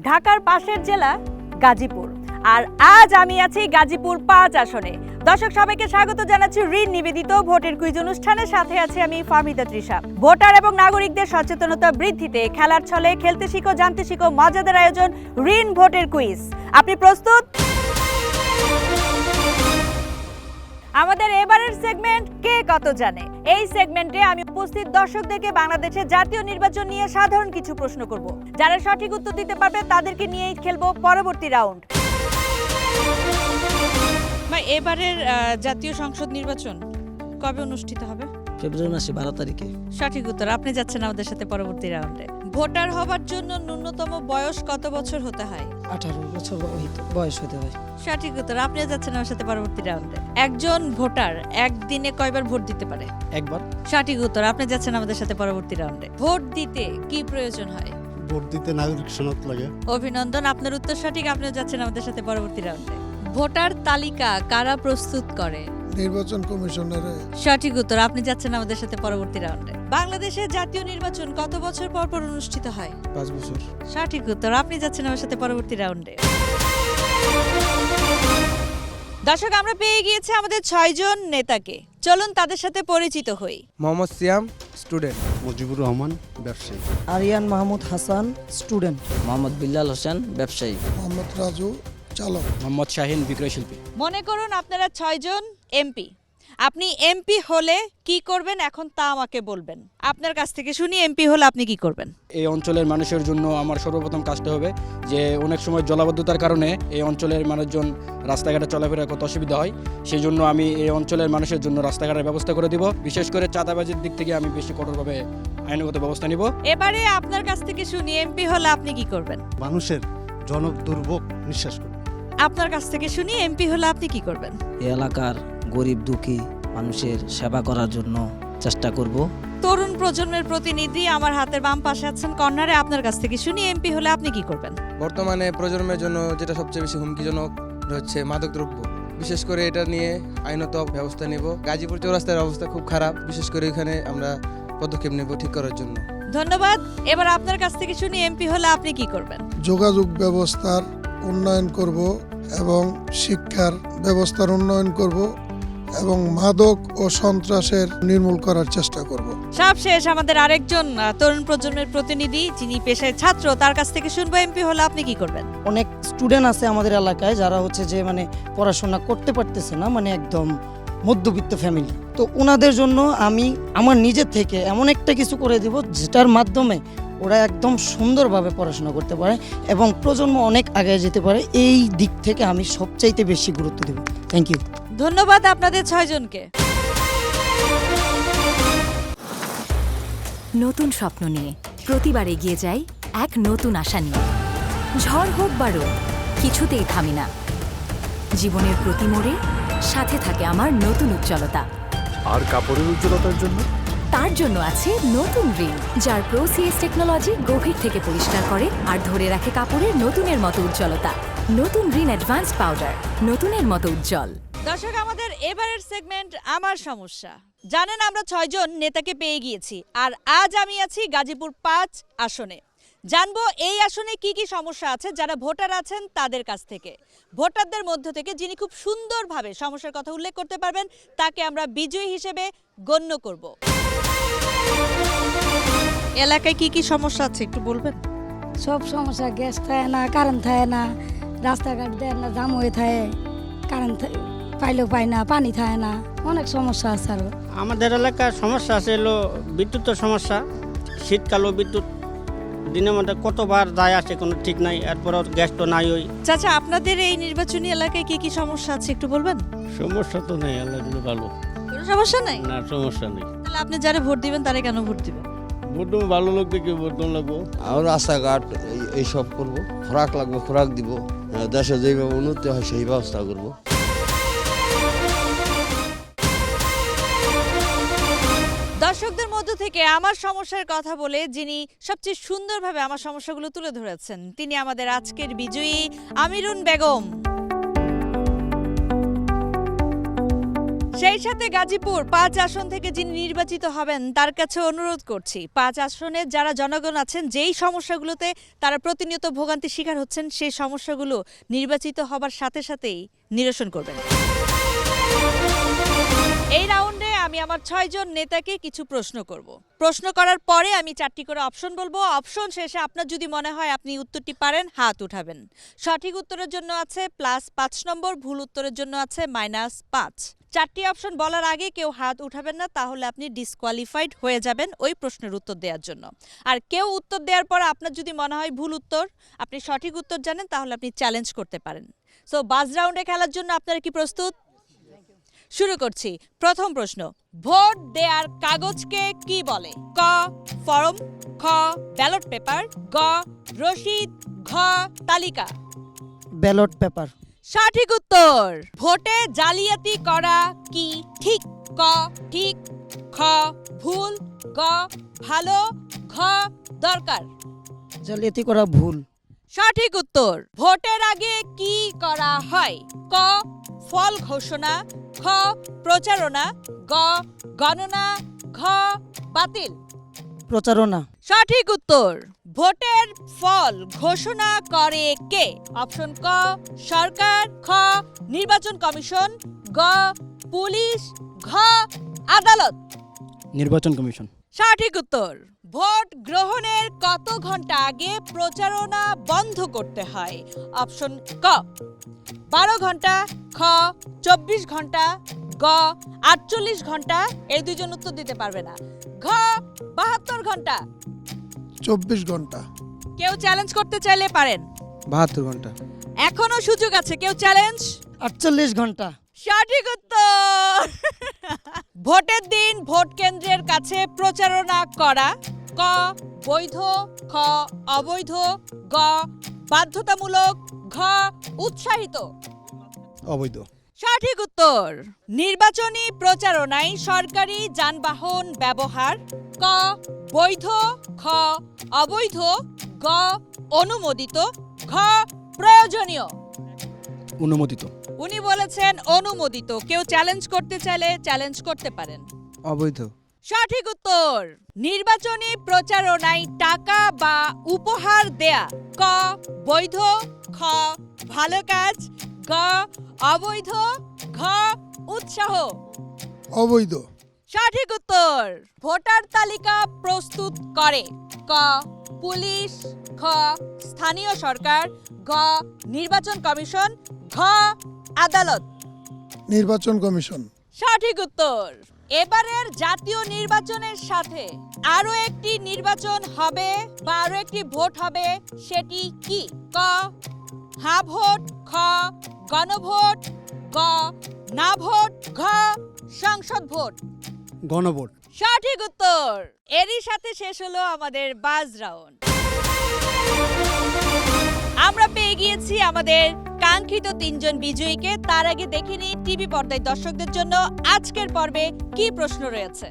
ঢাকার পাশের জেলা গাজীপুর। আর আজ আমি আছি গাজীপুর ৫ আসনে। দর্শক সবাইকে স্বাগত জানাচ্ছি ঋণ নিবেদিত ভোটের কুইজ অনুষ্ঠানের সাথে আছি আমি ফাহমিদা তৃষা। ভোটার এবং নাগরিকদের সচেতনতা বৃদ্ধিতে খেলার ছলে খেলতে শিখো জানতে শিখো মজাদার আয়োজন ঋণ ভোটের কুইজ। আপনি প্রস্তুত? আমাদের এবারের সেগমেন্ট কে কত জানে। এই সেগমেন্টে আমি উপস্থিত দর্শকদেরকে বাংলাদেশের জাতীয় নির্বাচন নিয়ে সাধারণ কিছু প্রশ্ন করব। যারা সঠিক উত্তর দিতে পারবে তাদেরকে নিয়েই খেলবো পরবর্তী রাউন্ড। এবারের জাতীয় সংসদ নির্বাচন কবে অনুষ্ঠিত হবে? ফেব্রুয়ারি মাসে 12 তারিখে। সঠিক উত্তর। আপনি যাচ্ছেন আমাদের সাথে পরবর্তী রাউন্ডে। ভোটার হবার জন্য ন্যূনতম বয়স কত বছর হতে হয়? 18 বছর বয়স হতে হয়। সঠিক উত্তর। আপনি যাচ্ছেন আমার সাথে পরবর্তী রাউন্ডে। একজন ভোটার একদিনে কয়বার ভোট দিতে পারে? একবার। সঠিক উত্তর। আপনি যাচ্ছেন আমাদের সাথে পরবর্তী রাউন্ডে। ভোট দিতে কি প্রয়োজন হয়? ভোট দিতে নাগরিক সনদ লাগে। অভিনন্দন, আপনার উত্তর সঠিক। আপনিও যাচ্ছেন আমাদের সাথে পরবর্তী রাউন্ডে। ভোটার তালিকা কারা প্রস্তুত করে? নির্বাচন কমিশনের। সঠিক উত্তর। আপনি যাচ্ছেন আমাদের সাথে পরবর্তী রাউন্ডে। বাংলাদেশের জাতীয় নির্বাচন কত বছর পর পর অনুষ্ঠিত হয়? 5 বছর। সঠিক উত্তর। আপনি যাচ্ছেন আমার সাথে পরবর্তী রাউন্ডে। দর্শক, আমরা পেয়ে গিয়েছি আমাদের 6 জন নেতাকে। চলুন তাদের সাথে পরিচিত হই। মোহাম্মদ সিয়াম, স্টুডেন্ট। মুজিবুর রহমান, ব্যবসায়ী। আরিয়ান মাহমুদ হাসান, স্টুডেন্ট। মোহাম্মদ বিল্লাল হোসেন, ব্যবসায়ী। মোহাম্মদ রাজু, চালক। মোহাম্মদ শাহিন, বিক্রয় শিল্পী। মনে করুন আপনারা 6 জন এমপি। আপনি এমপি হলে কি করবেন এখন তা আমাকে বলবেন। আপনার কাছ থেকে শুনি, এমপি হলে আপনি কি করবেন? এই অঞ্চলের মানুষের জন্য আমার সর্বপ্রথম কাজটা হবে যে অনেক সময় জলাবদ্ধতার কারণে এই অঞ্চলের মানুষজন রাস্তাঘাটে চলাফেরা করতে অসুবিধা হয়। সেই জন্য আমি এই অঞ্চলের মানুষের জন্য রাস্তাঘাটের ব্যবস্থা করে দিব। বিশেষ করে চাঁদাবাজির দিক থেকে আমি বেশি কঠোরভাবে আইনগত ব্যবস্থা নিব। এবারে আপনার কাছ থেকে শুনি, এমপি হলে আপনি কি করবেন? মানুষের জনক দুর্ভোগ নিঃশ্বাস করবে। আপনার কাছ থেকে শুনি, এমপি হলে আপনি কি করবেন? এই এলাকার গরিব দুঃখী মানুষের সেবা করার জন্য চেষ্টা করব। তরুণ প্রজন্মের প্রতিনিধি আমার হাতের বাম পাশে আছেন কর্নারে। আপনার কাছ থেকে শুনি, এমপি হলে আপনি কি করবেন? বর্তমানে প্রজন্মের জন্য যেটা সবচেয়ে বেশি হুমকিজনক হচ্ছে মাদকদ্রব্য। বিশেষ করে এটা নিয়ে আইনত ব্যবস্থা নেব। গাজীপুর চৌরাস্তার অবস্থা খুব খারাপ, বিশেষ করে এখানে আমরা পদক্ষেপ নেব ঠিক করার জন্য। ধন্যবাদ। এবার আপনার কাছ থেকে শুনি, এমপি হলে আপনি কি করবেন? যোগাযোগ ব্যবস্থার উন্নয়ন করব এবং শিক্ষার ব্যবস্থার উন্নয়ন করব এবং মাদক ও সন্ত্রাসের নির্মূল করার চেষ্টা করব। সব শেষ। আমাদের আরেকজন তরুণ প্রজন্মের প্রতিনিধি, যিনি পেশায় ছাত্র, তার কাছ থেকে শুনবো, এমপি হলে আপনি কি করবেন? অনেক স্টুডেন্ট আছে আমাদের এলাকায় যারা হচ্ছে যে পড়াশোনা করতে পারতেছে না, একদম মধ্যবিত্ত ফ্যামিলি। তো ওনাদের জন্য আমি আমার নিজের থেকে এমন একটা কিছু করে দিব যেটার মাধ্যমে ওরা একদম সুন্দরভাবে পড়াশোনা করতে পারে এবং প্রজন্ম অনেক আগে যেতে পারে। এই দিক থেকে আমি সবচাইতে বেশি গুরুত্ব দেব। Thank you. ধন্যবাদ আপনাদের 6 জনকে। নতুন স্বপ্ন নিয়ে প্রতিবার এগিয়ে যাই এক নতুন আশা নিয়ে। ঝড় হোক বা রোদ, কিছুতেই থামি না। জীবনের প্রতি মোড়ে সাথে থাকে আমার নতুন উজ্জ্বলতা। আর কাপড়ের উজ্জ্বলতার জন্য? তার জন্য আছে নতুন রিন, যার প্রো-সিএস টেকনোলজি গভীর থেকে পরিষ্কার করে আর ধরে রাখে কাপড়ের নতুনের মতো উজ্জ্বলতা। নতুন রিন অ্যাডভান্স পাউডার, নতুনের মতো উজ্জ্বল। দর্শক, আমাদের এবারের সেগমেন্ট আমার সমস্যা। জানেন, আমরা 6 জন নেতাকে পেয়ে গিয়েছি আর আজ আমি আছি গাজীপুর 5 আসনে। জানবো এই আসনে কি কি সমস্যা আছে যারা ভোটার আছেন তাদের কাছ থেকে। ভোটারদের মধ্য থেকে যিনি খুব সুন্দরভাবে সমস্যার কথা উল্লেখ করতে পারবেন তাকে আমরা বিজয়ী হিসেবে গণ্য করব। এলাকায় কি কি সমস্যা আছে একটু বলবেন? সব সমস্যা, গ্যাস থাকে না, কারেন্ট থাকে না, রাস্তাঘাট দেয় না, জাম হয়ে থাকে, কারেন্ট পাইলেও পায় না, পানি থাকে না, অনেক সমস্যা আছে। আরও আমাদের এলাকার সমস্যা আছে হলো বিদ্যুতের সমস্যা। শীতকালেও বিদ্যুৎ দিনের মধ্যে কতবার যায় আসে কোনো ঠিক নাই, এরপরও গ্যাস তো নাই। ওই চাচা, আপনাদের এই নির্বাচনী এলাকায় কি কি সমস্যা আছে একটু বলবেন? সমস্যা তো নেই, আল্লাহগুলো ভালো, কোনো সমস্যা নাই। না সমস্যা নেই। তাহলে আপনি যারা ভোট দিবেন তারা কেন ভোট দিবেন? ভোট ভালো লোক দেখে ভোট লাগবো। আর রাস্তাঘাট এইসব করবো, খোরাক লাগবে খোরাক দিব, দেশে যেভাবে উন্নতি হয় সেই ব্যবস্থা করবো। দর্শকদের মধ্য থেকে আমার সমস্যার কথা বলে যিনি সবচেয়ে সুন্দরভাবে আমার সমস্যাগুলো তুলে ধরেছেন তিনি আমাদের আজকের বিজয়ী আমিরুন বেগম। সেই সাথে গাজীপুর 5 আসন থেকে যিনি নির্বাচিত হবেন তার কাছে অনুরোধ করছি 5 আসনে যারা জনগণ আছেন যেই সমস্যাগুলোতে তারা প্রতিনিয়ত ভোগান্তি শিকার হচ্ছেন সেই সমস্যাগুলো নির্বাচিত হবার সাথে সাথেই নিরসন করবেন। এই রাউন্ডে আমি আমার 6 জন নেতাকে কিছু প্রশ্ন করব। প্রশ্ন করার পরে আমি 4টি করে অপশন বলবো। অপশন শেষে আপনার যদি মনে হয় আপনি উত্তরটি পারেন হাত উঠাবেন। সঠিক উত্তরের জন্য আছে +5 নম্বর, ভুল উত্তরের জন্য আছে -5। 4টি অপশন বলার আগে কেউ হাত উঠাবেন না, তাহলে আপনি ডিসকোয়ালিফাইড হয়ে যাবেন ওই প্রশ্নের উত্তর দেওয়ার জন্য। আর কেউ উত্তর দেওয়ার পর আপনার যদি মনে হয় ভুল উত্তর, আপনি সঠিক উত্তর জানেন, তাহলে আপনি চ্যালেঞ্জ করতে পারেন। সো বাজ রাউন্ডে খেলার জন্য আপনারা কি প্রস্তুত? শুরু করছি। প্রথম প্রশ্ন, ভোট দেওয়ার কাগজকে কি বলে? ক ফর্ম, খ ব্যালট পেপার, গ রসিদ, ঘ তালিকা। Ballot paper. সঠিক উত্তর। ভোটে জালিয়াতি করা কি ঠিক? ক ঠিক, খ ভুল, গ ভালো, ঘ দরকার। জালিয়াতি করা ভুল। সঠিক উত্তর। ভোটের আগে কি করা হয়? ক ফল ঘোষণা, খ প্রচারণা, গ গণনা, ঘ বাতিল। প্রচারণা। সঠিক উত্তর। ভোটের ফল ঘোষণা করে কে? অপশন ক সরকার, খ নির্বাচন কমিশন, গ পুলিশ, ঘ আদালত। নির্বাচন কমিশন। সঠিক উত্তর। ভোট গ্রহণের কত ঘন্টা আগে প্রচারণা বন্ধ করতে হয়? অপশন ক 12 ঘন্টা, খ 24 ঘন্টা, গ 48 ঘন্টা। এই দুইজন উত্তর দিতে পারবে না। ঘ 72 ঘন্টা। 24 ঘন্টা। কেউ চ্যালেঞ্জ করতে চাইলে পারেন। 72 ঘন্টা। এখনো সুযোগ আছে, কেউ চ্যালেঞ্জ। 48 ঘন্টা। সঠিক উত্তর। ভোটের দিন ভোট কেন্দ্রের কাছে প্রচারণা করা। ক বৈধ, খ অবৈধ, গ বাধ্যতামূলক, ঘ উৎসাহিত। অবৈধ। সঠিক উত্তর। নির্বাচনী প্রচারণায় সরকারি যানবাহন ব্যবহার। ক বৈধ, খ অবৈধ, গ অনুমোদিত, ঘ প্রয়োজনীয়। অনুমোদিত। উনি বলেছেন অনুমোদিত। কেউ চ্যালেঞ্জ করতে চাইলে চ্যালেঞ্জ করতে পারেন। অবৈধ। সঠিক উত্তর। নির্বাচনী প্রচারণায় টাকা বা উপহার দেয়া। ক বৈধ, খ ভালো কাজ, গ অবৈধ, ঘ উৎসাহ। অবৈধ। সঠিক উত্তর। ভোটার তালিকা প্রস্তুত করে। ক পুলিশ, খ স্থানীয় সরকার, গ নির্বাচন কমিশন, ঘ আদালত। নির্বাচন কমিশন। সঠিক উত্তর। এবারের জাতীয় নির্বাচনের সাথে আরো একটি নির্বাচন হবে বা আরো একটি ভোট হবে, সেটি কি? ক হা ভোট, খ গণভোট, গ না ভোট, ঘ সংসদ ভোট। গণভোট। সঠিক উত্তর। এরই সাথে শেষ হলো আমাদের বাজ রাউন্ড। আমরা পেয়ে গিয়েছি আমাদের কাঙ্ক্ষিত 3 জন বিজয়ীকে। তার আগে দেখে নিই টিভি পর্দায় দর্শকদের জন্য আজকের পর্বে কি প্রশ্ন রয়েছে।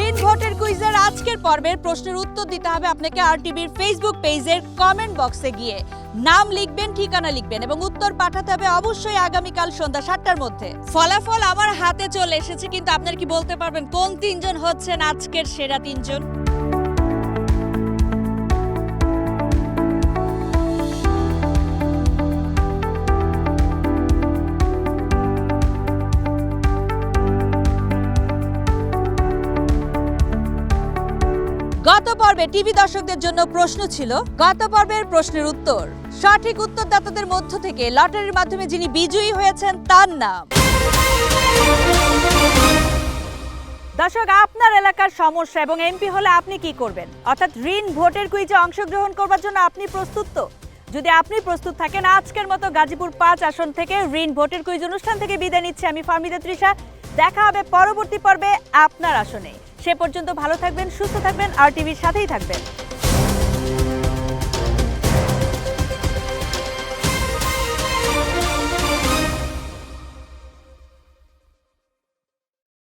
ঋণ ভোটের কুইজের আজকের পর্বের প্রশ্নের উত্তর দিতে হবে আপনাকে আরটিভির ফেসবুক পেজের কমেন্ট বক্সে গিয়ে। নাম লিখবেন, ঠিকানা লিখবেন এবং উত্তর পাঠাতে হবে অবশ্যই আগামীকাল সন্ধ্যা 7টার মধ্যে। ফলাফল আমার হাতে চলে এসেছে, কিন্তু আপনারা কি বলতে পারবেন কোন 3 জন হচ্ছেন আজকের সেরা 3 জন? গত পর্বে টিভি দর্শকদের জন্য প্রশ্ন ছিল, গত পর্বের প্রশ্নের উত্তর। সঠিক উত্তরদাতাদের মধ্য থেকে লটারির মাধ্যমে যিনি বিজয়ী হয়েছেন তার নাম। দর্শক, আপনার এলাকার সমস্যা এবং এমপি হলে আপনি কি করবেন? অর্থাৎ ঋণ ভোটের কুইজে অংশগ্রহণ করবার জন্য আপনি প্রস্তুত তো? যদি আপনি প্রস্তুত থাকেন, আজকের মতো গাজীপুর 5 আসন থেকে ঋণ ভোটের কুইজ অনুষ্ঠান থেকে বিদায় নিচ্ছি আমি ফাহমিদা তৃষা। দেখা হবে পরবর্তী পর্বে আপনার আসনে। সে পর্যন্ত ভালো থাকবেন, সুস্থ থাকবেন, আর টিভির সাথেই থাকবেন।